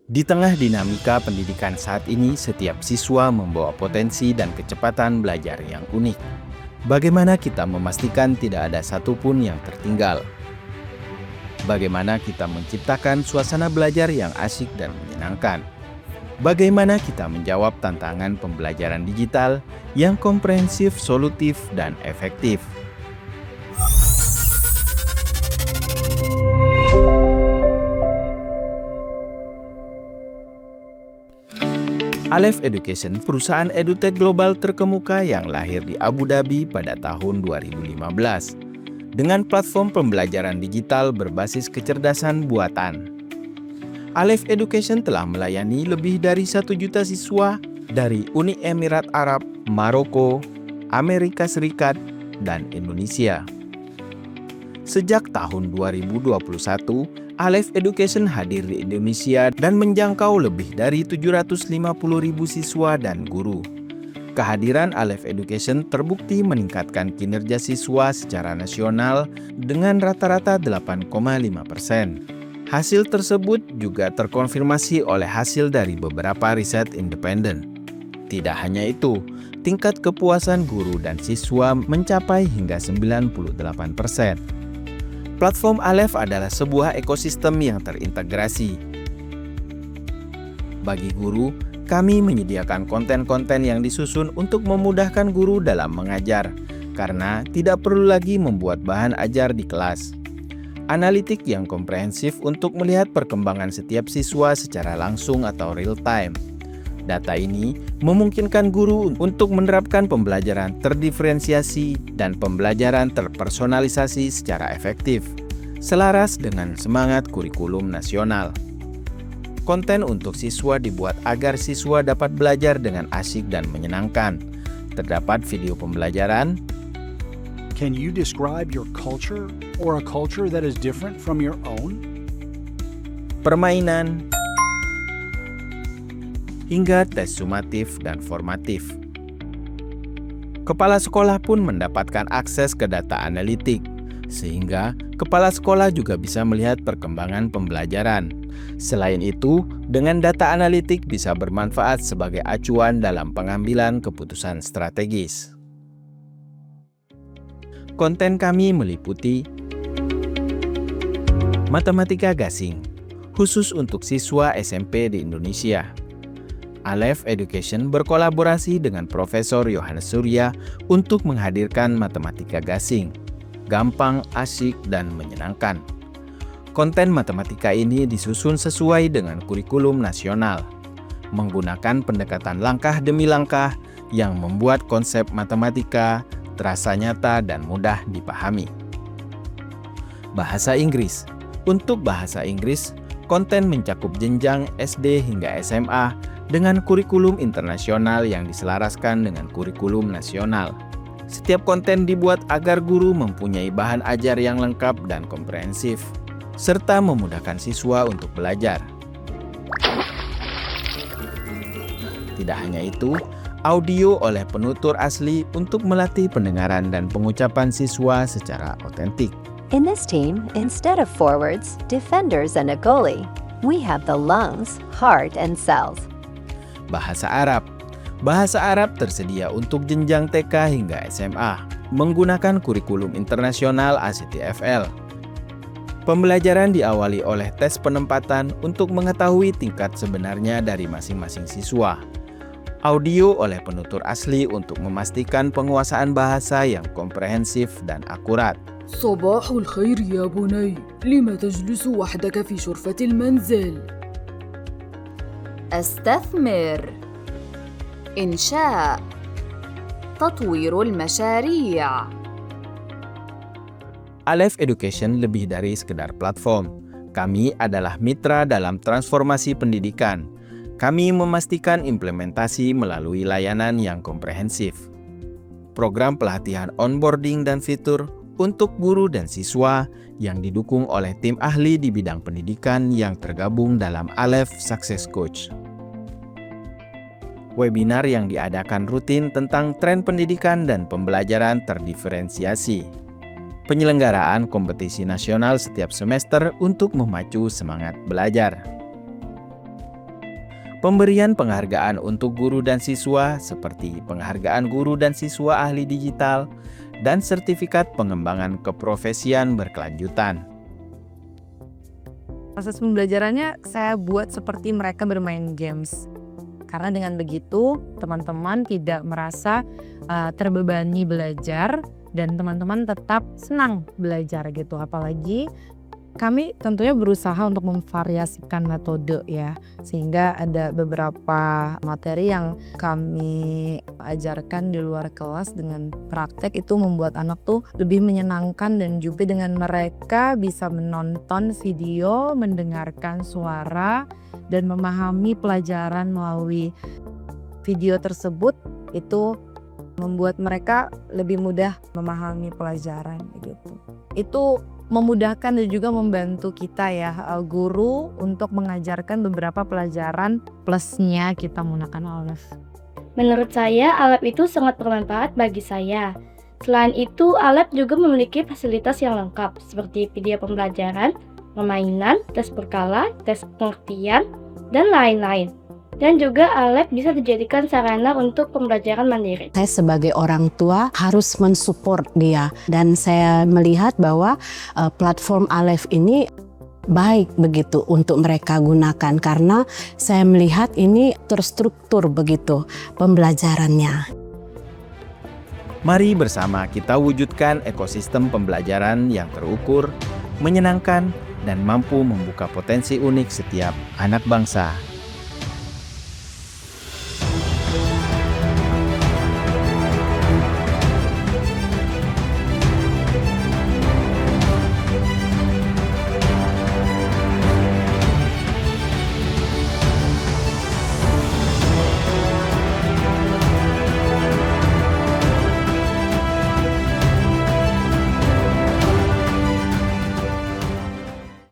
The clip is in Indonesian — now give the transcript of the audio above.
Di tengah dinamika pendidikan saat ini, setiap siswa membawa potensi dan kecepatan belajar yang unik. Bagaimana kita memastikan tidak ada satupun yang tertinggal? Bagaimana kita menciptakan suasana belajar yang asyik dan menyenangkan? Bagaimana kita menjawab tantangan pembelajaran digital yang komprehensif, solutif, dan efektif? Aleph Education, perusahaan edutech global terkemuka yang lahir di Abu Dhabi pada tahun 2015. Dengan platform pembelajaran digital berbasis kecerdasan buatan. Aleph Education telah melayani lebih dari 1 juta siswa dari Uni Emirat Arab, Maroko, Amerika Serikat, dan Indonesia. Sejak tahun 2021, Aleph Education hadir di Indonesia dan menjangkau lebih dari 750.000 siswa dan guru. Kehadiran Aleph Education terbukti meningkatkan kinerja siswa secara nasional dengan rata-rata 8,5%. Hasil tersebut juga terkonfirmasi oleh hasil dari beberapa riset independen. Tidak hanya itu, tingkat kepuasan guru dan siswa mencapai hingga 98%. Platform Aleph adalah sebuah ekosistem yang terintegrasi. Bagi guru, kami menyediakan konten-konten yang disusun untuk memudahkan guru dalam mengajar, karena tidak perlu lagi membuat bahan ajar di kelas. Analitik yang komprehensif untuk melihat perkembangan setiap siswa secara langsung atau real time. Data ini memungkinkan guru untuk menerapkan pembelajaran terdiferensiasi dan pembelajaran terpersonalisasi secara efektif, selaras dengan semangat kurikulum nasional. Konten untuk siswa dibuat agar siswa dapat belajar dengan asyik dan menyenangkan. Terdapat video pembelajaran. Can you describe your culture or a culture that is different from your own? Permainan, hingga tes sumatif dan formatif. Kepala sekolah pun mendapatkan akses ke data analitik, sehingga kepala sekolah juga bisa melihat perkembangan pembelajaran. Selain itu, dengan data analitik bisa bermanfaat sebagai acuan dalam pengambilan keputusan strategis. Konten kami meliputi matematika gasing, khusus untuk siswa SMP di Indonesia. Aleph Education berkolaborasi dengan Profesor Yohanes Surya untuk menghadirkan matematika gasing, gampang, asyik, dan menyenangkan. Konten matematika ini disusun sesuai dengan kurikulum nasional, menggunakan pendekatan langkah demi langkah yang membuat konsep matematika terasa nyata dan mudah dipahami. Bahasa Inggris. Untuk bahasa Inggris, konten mencakup jenjang SD hingga SMA dengan kurikulum internasional yang diselaraskan dengan kurikulum nasional. Setiap konten dibuat agar guru mempunyai bahan ajar yang lengkap dan komprehensif, serta memudahkan siswa untuk belajar. Tidak hanya itu, audio oleh penutur asli untuk melatih pendengaran dan pengucapan siswa secara otentik. In this team, instead of forwards, defenders, and a goalie, we have the lungs, heart, and cells. Bahasa Arab. Bahasa Arab tersedia untuk jenjang TK hingga SMA, menggunakan kurikulum internasional ACTFL. Pembelajaran diawali oleh tes penempatan untuk mengetahui tingkat sebenarnya dari masing-masing siswa. Audio oleh penutur asli untuk memastikan penguasaan bahasa yang komprehensif dan akurat. صباح الخير يا بني، لم تجلس وحدك في شرفة المنزل؟ استثمر، إنشاء، تطوير المشاريع. Aleph Education lebih dari sekedar platform. Kami adalah mitra dalam transformasi pendidikan. Kami memastikan implementasi melalui layanan yang komprehensif. Program pelatihan onboarding dan fitur untuk guru dan siswa yang didukung oleh tim ahli di bidang pendidikan yang tergabung dalam Aleph Success Coach. Webinar yang diadakan rutin tentang tren pendidikan dan pembelajaran terdiferensiasi. Penyelenggaraan kompetisi nasional setiap semester untuk memacu semangat belajar. Pemberian penghargaan untuk guru dan siswa seperti penghargaan guru dan siswa ahli digital dan sertifikat pengembangan keprofesian berkelanjutan. Proses pembelajarannya saya buat seperti mereka bermain games. Karena dengan begitu teman-teman tidak merasa terbebani belajar dan teman-teman tetap senang belajar gitu. Apalagi kami tentunya berusaha untuk memvariasikan metode ya, sehingga ada beberapa materi yang kami ajarkan di luar kelas dengan praktek itu membuat anak tuh lebih menyenangkan, dan juga dengan mereka bisa menonton video, mendengarkan suara, dan memahami pelajaran melalui video tersebut. Itu membuat mereka lebih mudah memahami pelajaran gitu. Itu memudahkan dan juga membantu kita ya guru untuk mengajarkan beberapa pelajaran, plusnya kita menggunakan Aleph. Menurut saya, Aleph itu sangat bermanfaat bagi saya. Selain itu, Aleph juga memiliki fasilitas yang lengkap seperti video pembelajaran, permainan, tes berkala, tes pengertian, dan lain-lain. Dan juga Aleph bisa dijadikan sarana untuk pembelajaran mandiri. Saya sebagai orang tua harus mensupport dia, dan saya melihat bahwa platform Aleph ini baik begitu untuk mereka gunakan, karena saya melihat ini terstruktur begitu pembelajarannya. Mari bersama kita wujudkan ekosistem pembelajaran yang terukur, menyenangkan, dan mampu membuka potensi unik setiap anak bangsa.